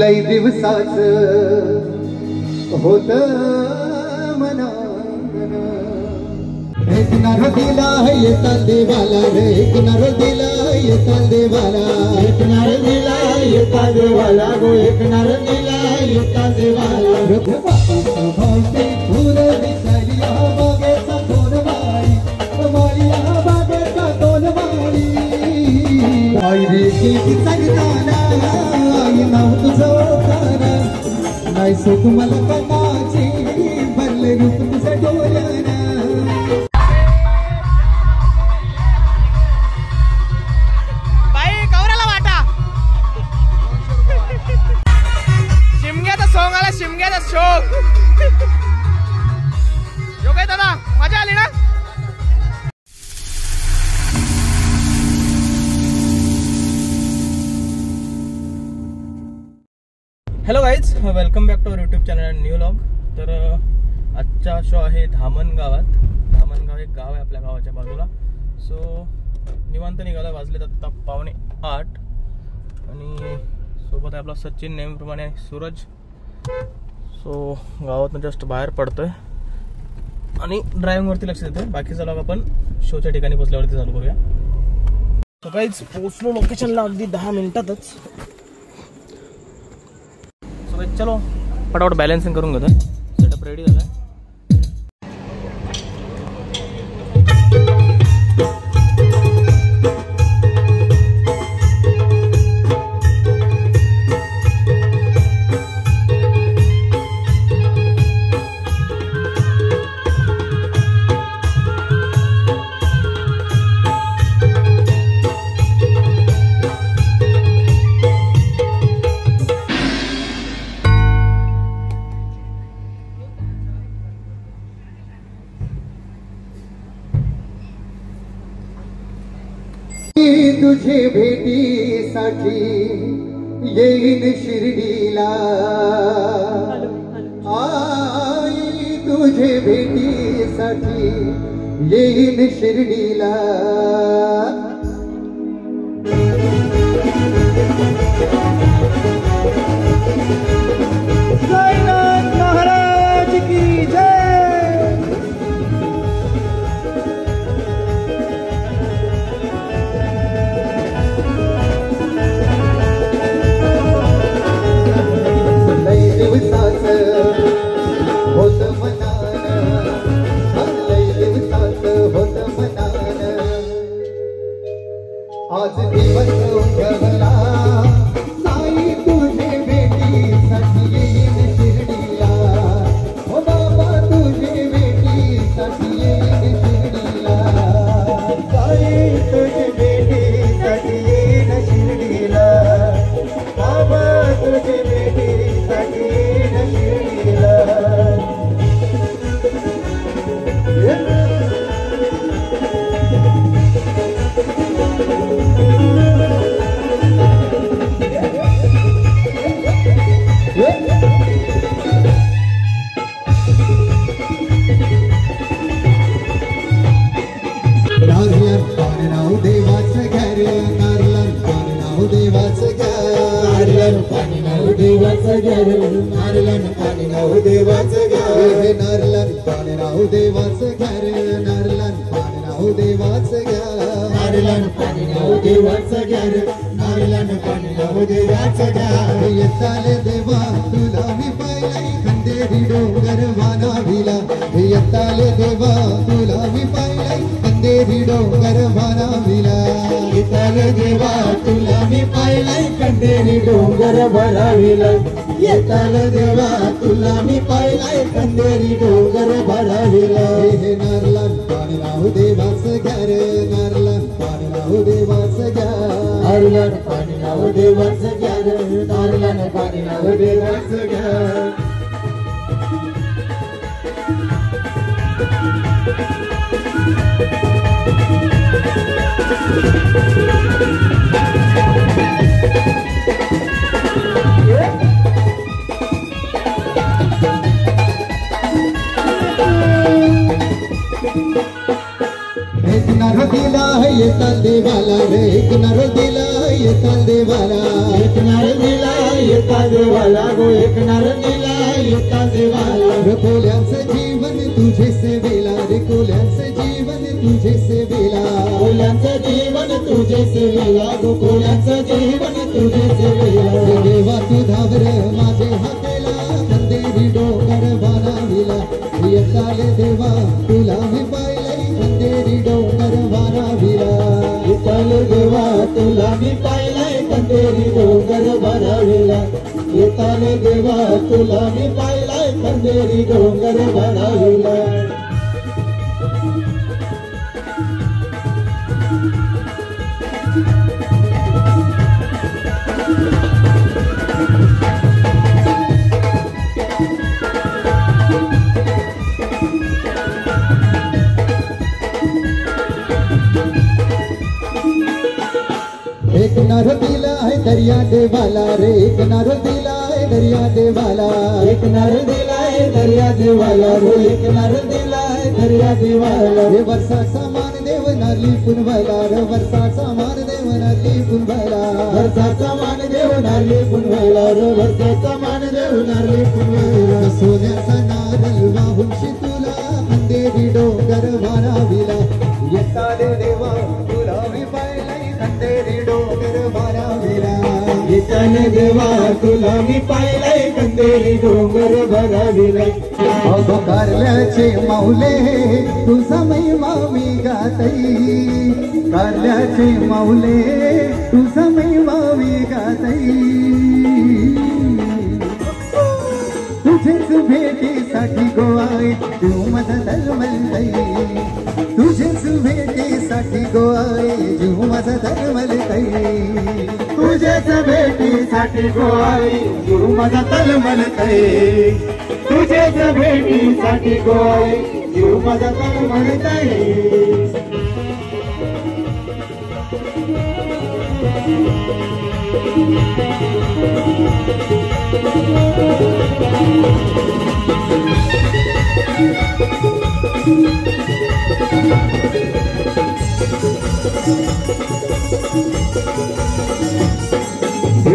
लय दिवसाच होत मना एक नरदिला येता देवाला रे एक नरदिला येता देवाला एक नरदिला येता देवाला गो एक नरदिला येता देवाला भावते फुल दिसलिया बागेचा दोन माळी माळिया बागेचा दोन माळी आई रे की संगताना आई नाव तुझं तारा नाही सुख मला कमाची भरले रूप तुझं डोळ्याना शिमग्याचा शोक यो काय दादा मजा आली ना. Hello guys, welcome back to our YouTube channel new vlog. तर आजचा शो आहे धामण गावात. धामणगाव एक गाव आहे आपल्या गावाच्या बाजूला. सो निवांत निघाला, वाजले आता 7:45 आणि सोबत आहे आपला सचिन, नेहमीप्रमाणे सूरज. सो गावातून जस्ट बाहेर पडतोय आणि ड्रायव्हिंग वरती लक्ष देतोय. बाकीचा लॉग आपण शोच्या ठिकाणी पोहोचल्यावरती चालू करूया. सो गाईज पोहोचलो लोकेशनला अगदी 10 मिनिटातच. सो गाईज चलो फटाफट बॅलन्सिंग करून घेतोय. सेटअप रेडी झालाय. तुझे भेटीसाठी येईन शिर्डीला आई तुझे भेटीसाठी येईन शिर्डीला साईनाथ महाराज की जय. होत मनान लय दिवसाच होत मनान आज दिवस उगवला साई तुझे भेटीसाठी येईन शिर्डीला. हो बाबा तुझे भेटीसाठी येईन शिर्डीला. साई तुझे भेटीसाठी येईन शिर्डीला. बाबा तुझे भेटीसाठी येईन शिर्डीला. देवाचं घर नारलन पाणी नाव देवाचं घर नारलन पाणी नाव देवाचं घर नारलन पाणी नाव देवाचं घर नारलन पाणी नाव देवाचं घर नारलन पाणी नाव देवाचं घर नारलन पाणी नाव देवाचं घर नारलन पाणी नाव देवाचं घर. येताले देवा तुला मी पाहिलंय खंदेरी डोंगर वानाविला. येताले देवा तुला मी पाहिलंय खंदेरी डोंगर वानाविला. येताले देवा तुला मी पाहिलंय खंदेरी डोंगर भराविला. येताले देवा तुला मी पाहिलंय खंदेरी डोंगर भराविला. हे नारलन पाणी नाव देवाचं घर नारलन पाणी नाव देवाचं घर नारलन पाणी नाव देवाचं घर नारलन पाणी नाव देवाचं घर. एक नरदिला येता देवाला रे एक नरदिला येता देवाला एक नरदिला येता देवाला गो एक नारळ दिला येता देवाला रे कोल्यांचं जीवन तुझे सेवेला रे कोल्यांचं जीवन तुझे सेवेला कोल्यांचं जीवन तुझे सेवेला गो कोल्यांचं जीवन तुझे सेवेला देवा तुझावर माझे हातेला अंधेरी डोंगर बारावीला येताले देवा तुला मी पाहिले अंधेरी डोंगर बारावीला येताले देवा तुला मी पाहिले अंधेरी डोंगर बारावीला येताले देवा तुला मी पाहिले अंधेरी डोंगर बारावीला एक नारळ दिला आहे दर्या देवाला रे एक नारळ दिला आहे दर्या देवाला एक नारळ दिला आहे दर्या देवाला रे एक नारळ दिला आहे दर्या देवाला रे वर्षाचा मान देव नारली पुनवायला रे वर्षाचा मान देव नारली पुनवायला वर्षाचा मान देव नारली पुनवायला रे वर्षाचा मान देव नारली पुनवायला सोन्याचा नारळ वाहून तुला अंधेरी डोंगर बारावीला येताले देवा तुला मी पाहिले अंधेरी डोंगर बारावीला येताले देवा तुला मी पाहिले अंधेरी डोंगर बारावीला अगो कारल्याचे माऊले तुझा महिमा मी गातई कारल्याचे माऊले तुझा महिमा मी गातई तुझेच भेटीसाठी गोवाई तू माझा धर्मलताई तुझेच भेटीसाठी गोवाई जीव माझा धर्मलताई तुझेच भेटीसाठी गोवाई जीव माझा धर्मलताई तुझेच भेटीसाठी गोवाई जीव माझा धर्मलताई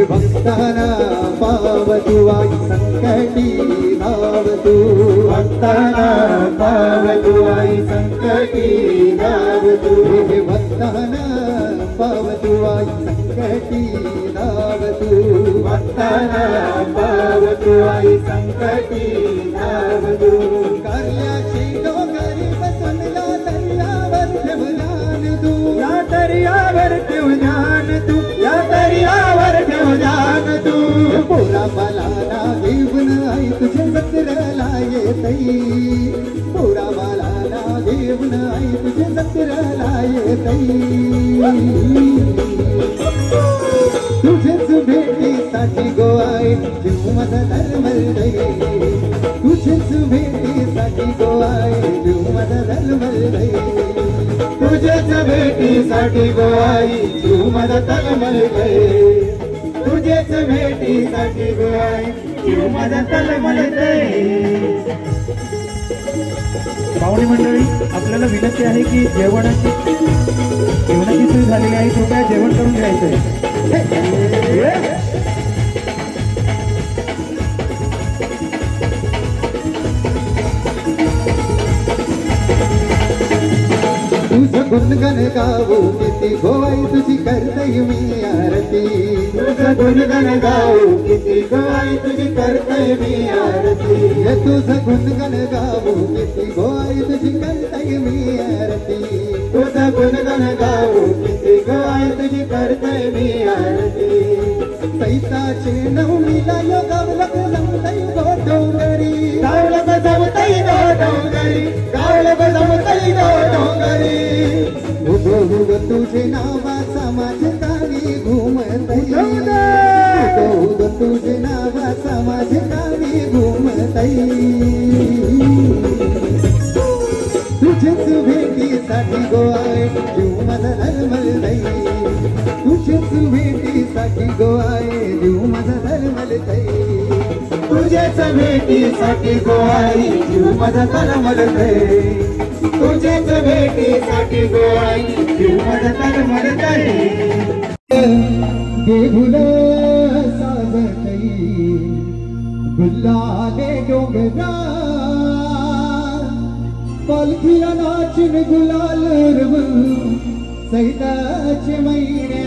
भक्ताना पावतुवाई संकटी धावतु भक्ताना पावतुवाई संकटी धावतु भक्ताना पावतुवाई संकटी धावतु भक्ताना पावतुवाई संकटी धावतु कार्याची डोंगरी बसवला दर्यावर ठेव ध्यान तू या दर्यावर ठेव ध्यान तू या दर्यावर ठेव ध्यान तू पोरा बालाला देवन आई तुझे जत्राला येतई पोरा बालाला देवन आई तुझे जत्राला येतई तुझेच भेटीसाठी गोवाई जीव माझा धर्मलताई तुझेच भेटीसाठी गोवाई जीव माझा धर्मलताई तुझेच भेटीसाठी गोवाई जीव माझा धर्मलताई तुझेच भेटीसाठी गोवाई जीव माझा धर्मलताई पाहुणे मंडळी आपल्याला विनंती आहे की जेवणाची सोय झालेली आहे कृपया जेवण करून घ्यायचं आहे तुझं गुणगण गावो किती गोवाई तुझी करतई मी आरती तुझं गुणगण गावो किती गोवाई तुझी करतई मी आरती तुझं गुणगण गावो किती गोवाई तुझी करतई मी आरती तुझं गुणगण गावो किती गोवाई तुझी करतई मी आरती सैताचे नवमीला यो गावलक जमतई गो डोंगरी गावलक जमतई गो डोंगरी गावलक जमतई गो डोंगरी उभं तुझे नावाचा माझे गावी घुमतई उभं तुझे नावाचा माझे गावी घुमतई तुझेच भेटीसाठी गोवाई जीव माझा धर्मलताई तुझेच भेटीसाठी गोवाई जीव माझा धर्मलताई तुझेच भेटीसाठी गोवाई जीव माझा धर्मलताई तुझेच भेटीसाठी गोवाई जीव माझा धर्मलताई देहुला साजतई गुलाले डोंगरा पालखीला नाचून गुलाल रवून सैताचे महिन्या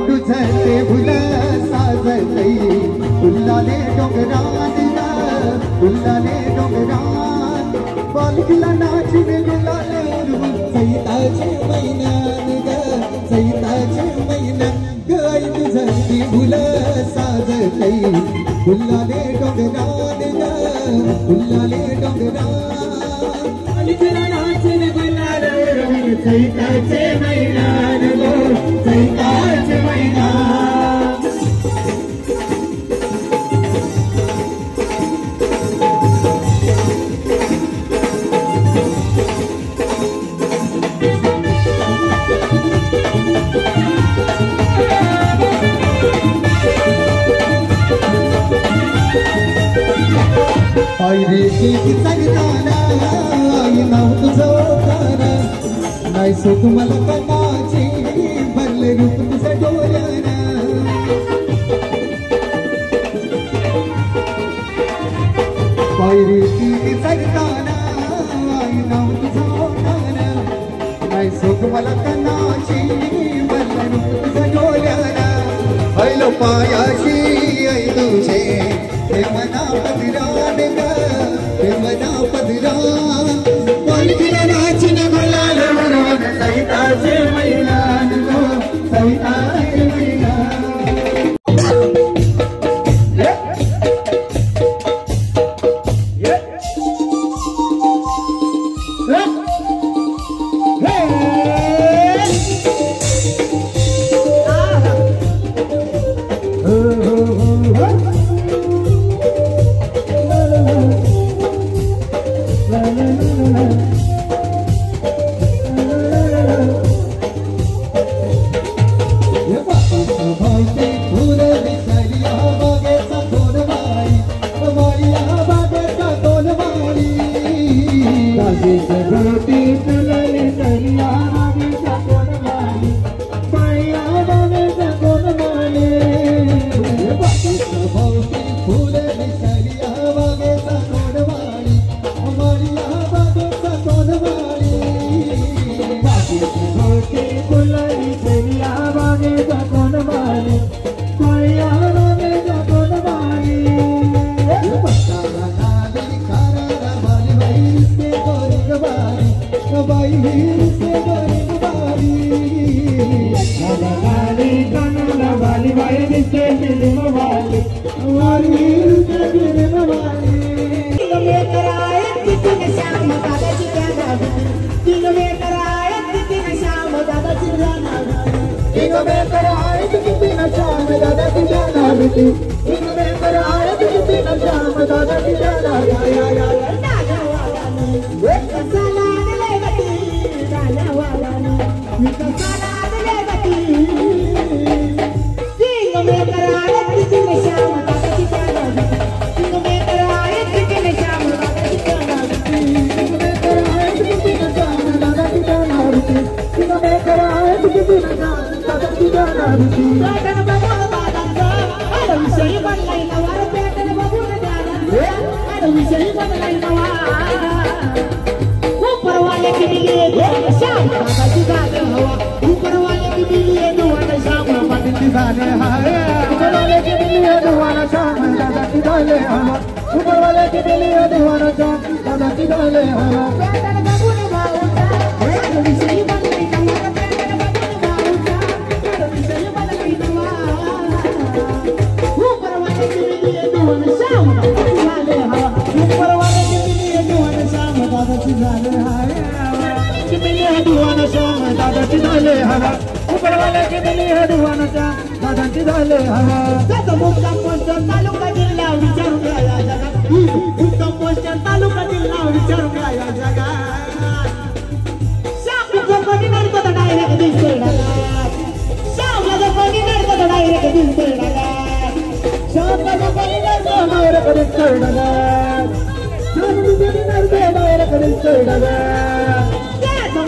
तुझे भुल साजलई गुलाले डोंगरान गुलाले डोंगरान पालखीला नाचून गुलाल रवून सैताचे महिन्यान ग सैताचे महिन्यान गाई तुझे भुल साजलई गुलाले डोंगरान ग गुलाले डोंगरान पालखीला नाचून गुलाल रवून सैताचे महिन्यान ग सैताचे महिन्यान आई रे की सगताना आई नाव तुझं तारा नाही सुख मला कणाची भरले रूप तुझं डोळ्याना आई रे की सगताना आई नाव तुझं तारा नाही सुख मला कणाची भरले रूप तुझं डोळ्याना हैलो पायाशी आई तुझे हे मना पदरान ग हे मना पदरान पालखीला नाचून गुलाल रवून सैताचे महिन्यान ग सैताचे महिन्यान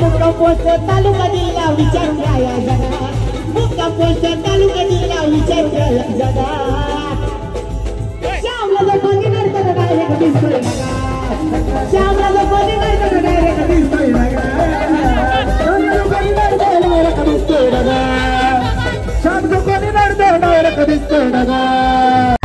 मुक्काम पोस्ट तालुका जिल्हा विचारून घ्या या जगात. मुक्काम पोस्ट तालुका जिल्हा विचारून घ्या या जगात. श्यामला जो कोणी नडतं डायरेक्ट दिसतोय नगात. श्यामला जो कोणी नडतं डायरेक्ट दिसतोय नगात. श्यामला जो कोणी नडतं डायरेक्ट दिसतोय नगात. श्याम जो कोणी नडतं डायरेक्ट दिसतोय नगात.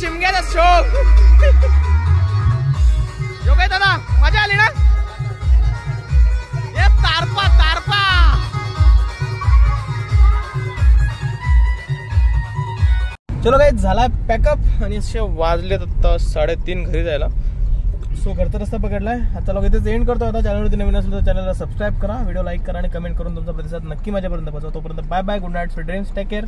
शिमग्याचा शो जो काय दादा मजा आली ना. ये तारपा तारपा चलो काही झाला पॅकअप आणि असे वाजले आता 3:30 घरी जायला. सो घरचा रस्ता पकडलाय. आता लोक इथेच एंड करतो. आता चॅनलवरती नवीन असेल तर चॅनलला सबस्क्राईब करा, व्हिडिओ लाईक करा आणि कमेंट करून तुमचा प्रतिसाद नक्की माझ्यापर्यंत पोहोचवा. तोपर्यंत bye bye, good night, sweet dreams, take care.